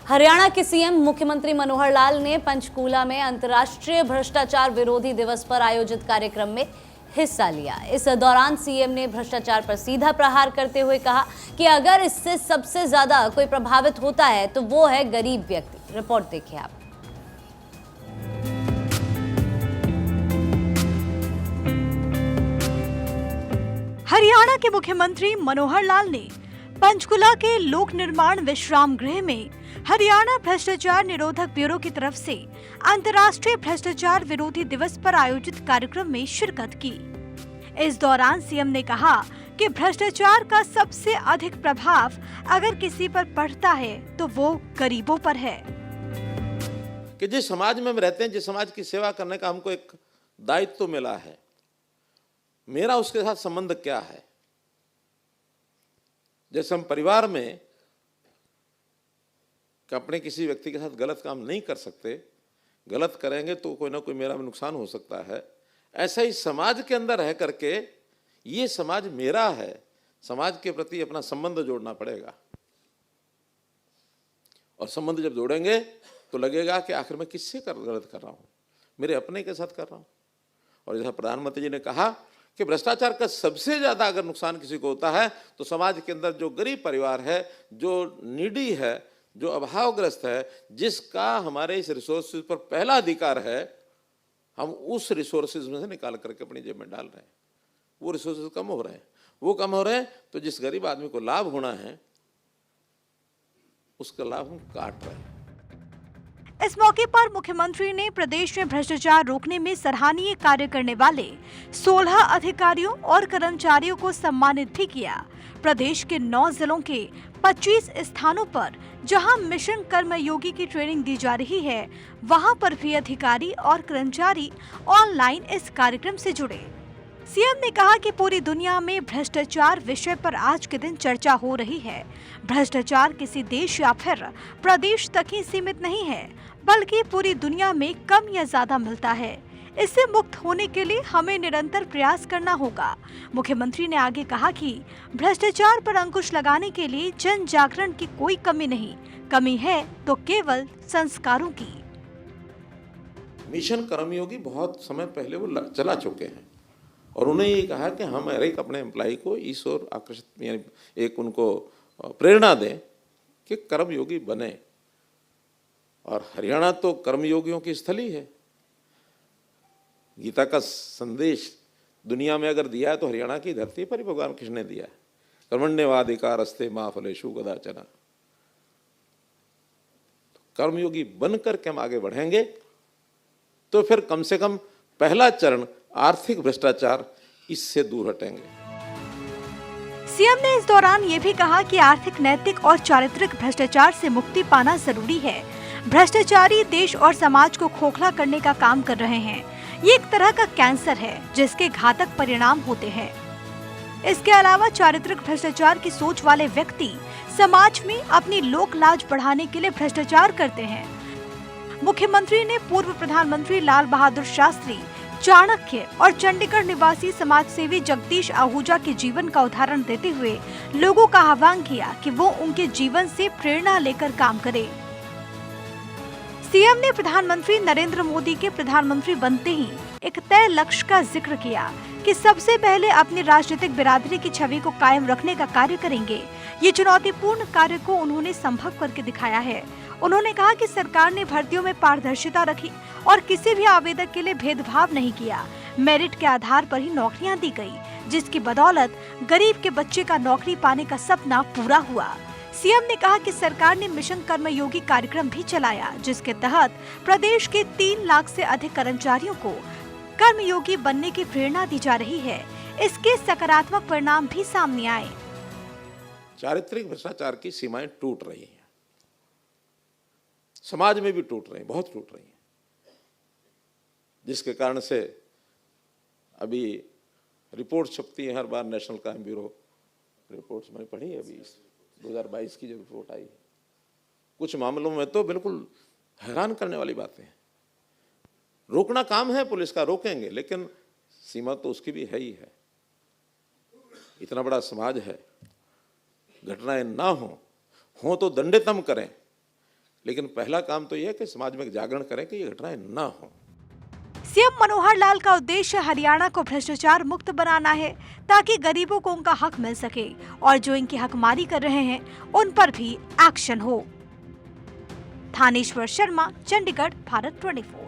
हरियाणा के सीएम मुख्यमंत्री मनोहर लाल ने पंचकूला में अंतर्राष्ट्रीय भ्रष्टाचार विरोधी दिवस पर आयोजित कार्यक्रम में हिस्सा लिया। इस दौरान सीएम ने भ्रष्टाचार पर सीधा प्रहार करते हुए कहा कि अगर इससे सबसे ज्यादा कोई प्रभावित होता है तो वो है गरीब व्यक्ति। रिपोर्ट देखिए आप। हरियाणा के मुख्यमंत्री मनोहर लाल ने पंचकुला के लोक निर्माण विश्राम गृह में हरियाणा भ्रष्टाचार निरोधक ब्यूरो की तरफ से अंतर्राष्ट्रीय भ्रष्टाचार विरोधी दिवस पर आयोजित कार्यक्रम में शिरकत की। इस दौरान सीएम ने कहा कि भ्रष्टाचार का सबसे अधिक प्रभाव अगर किसी पर पड़ता है तो वो गरीबों पर है। कि जिस समाज में हम रहते हैं, जिस समाज की सेवा करने का हमको एक दायित्व मिला है, मेरा उसके साथ संबंध क्या है। जैसे हम परिवार में अपने किसी व्यक्ति के साथ गलत काम नहीं कर सकते, गलत करेंगे तो कोई ना कोई मेरा नुकसान हो सकता है, ऐसा ही समाज के अंदर रह करके ये समाज मेरा है, समाज के प्रति अपना संबंध जोड़ना पड़ेगा। और संबंध जब जोड़ेंगे तो लगेगा कि आखिर मैं किससे गलत कर रहा हूं, मेरे अपने के साथ कर रहा हूं। और जैसा प्रधानमंत्री जी ने कहा कि भ्रष्टाचार का सबसे ज्यादा अगर नुकसान किसी को होता है तो समाज के अंदर जो गरीब परिवार है, जो नीडी है, जो अभावग्रस्त है, जिसका हमारे इस रिसोर्सेज पर पहला अधिकार है, हम उस रिसोर्सेज में से निकाल करके अपनी जेब में डाल रहे हैं। वो रिसोर्सेज कम हो रहे हैं, वो कम हो रहे हैं तो जिस गरीब आदमी को लाभ होना है उसका लाभ हम काट रहे हैं। इस मौके पर मुख्यमंत्री ने प्रदेश में भ्रष्टाचार रोकने में सराहनीय कार्य करने वाले 16 अधिकारियों और कर्मचारियों को सम्मानित भी किया। प्रदेश के 9 जिलों के 25 स्थानों पर जहां मिशन कर्मयोगी की ट्रेनिंग दी जा रही है, वहां पर भी अधिकारी और कर्मचारी ऑनलाइन इस कार्यक्रम से जुड़े। सीएम ने कहा कि पूरी दुनिया में भ्रष्टाचार विषय पर आज के दिन चर्चा हो रही है। भ्रष्टाचार किसी देश या फिर प्रदेश तक ही सीमित नहीं है, बल्कि पूरी दुनिया में कम या ज्यादा मिलता है। इससे मुक्त होने के लिए हमें निरंतर प्रयास करना होगा। मुख्यमंत्री ने आगे कहा कि भ्रष्टाचार पर अंकुश लगाने के लिए जन जागरण की कोई कमी नहीं, कमी है तो केवल संस्कारों की। मिशन कर्मयोगी बहुत समय पहले वो चला चुके हैं और उन्हें ये कहा कि हम हर एक अपने एम्प्लॉय को इस ओर आकर्षित, यानी एक उनको प्रेरणा दें कि कर्मयोगी बने। और हरियाणा तो कर्मयोगियों की स्थली है। गीता का संदेश दुनिया में अगर दिया है तो हरियाणा की धरती पर ही भगवान कृष्ण ने दिया है। कर्मण्येवाधिकारस्ते मा फलेषु कदाचन। कर्मयोगी बन करके हम आगे बढ़ेंगे तो फिर कम से कम पहला चरण आर्थिक भ्रष्टाचार, इससे दूर हटेंगे। सीएम ने इस दौरान ये भी कहा कि आर्थिक, नैतिक और चारित्रिक भ्रष्टाचार से मुक्ति पाना जरूरी है। भ्रष्टाचारी देश और समाज को खोखला करने का काम कर रहे हैं। ये एक तरह का कैंसर है जिसके घातक परिणाम होते हैं। इसके अलावा चारित्रिक भ्रष्टाचार की सोच वाले व्यक्ति समाज में अपनी लोक लाज बढ़ाने के लिए भ्रष्टाचार करते हैं। मुख्यमंत्री ने पूर्व प्रधानमंत्री लाल बहादुर शास्त्री, चाणक्य और चंडीगढ़ निवासी समाजसेवी जगदीश आहूजा के जीवन का उदाहरण देते हुए लोगों का आह्वान किया कि वो उनके जीवन से प्रेरणा लेकर काम करें। सीएम ने प्रधानमंत्री नरेंद्र मोदी के प्रधानमंत्री बनते ही एक तय लक्ष्य का जिक्र किया कि सबसे पहले अपनी राजनीतिक बिरादरी की छवि को कायम रखने का कार्य करेंगे। ये चुनौतीपूर्ण कार्य को उन्होंने संभव करके दिखाया है। उन्होंने कहा कि सरकार ने भर्तियों में पारदर्शिता रखी और किसी भी आवेदक के लिए भेदभाव नहीं किया। मेरिट के आधार पर ही नौकरियां दी गई, जिसकी बदौलत गरीब के बच्चे का नौकरी पाने का सपना पूरा हुआ। सीएम ने कहा कि सरकार ने मिशन कर्मयोगी कार्यक्रम भी चलाया, जिसके तहत प्रदेश के 3 लाख से अधिक कर्मचारियों को कर्मयोगी बनने की प्रेरणा दी जा रही है। इसके सकारात्मक परिणाम भी सामने आए। चारित्रिक भ्रष्टाचार की सीमाएं टूट रही हैं, समाज में भी टूट रही हैं, बहुत टूट रही हैं, जिसके कारण से अभी रिपोर्ट छपती है हर बार। नेशनल क्राइम ब्यूरो रिपोर्ट्स मैंने पढ़ी है, अभी 2022 की जो रिपोर्ट आई है, कुछ मामलों में तो बिल्कुल हैरान करने वाली बातें हैं। रोकना काम है पुलिस का, रोकेंगे, लेकिन सीमा तो उसकी भी है ही है। इतना बड़ा समाज है, घटनाएं ना हो तो दंडितम करें, लेकिन पहला काम तो यह है कि समाज में जागरण करें कि ये घटनाएं न हो। सीएम मनोहर लाल का उद्देश्य हरियाणा को भ्रष्टाचार मुक्त बनाना है, ताकि गरीबों को उनका हक मिल सके और जो इनकी हकमारी कर रहे हैं उन पर भी एक्शन हो। थानेश्वर शर्मा, चंडीगढ़, भारत 24।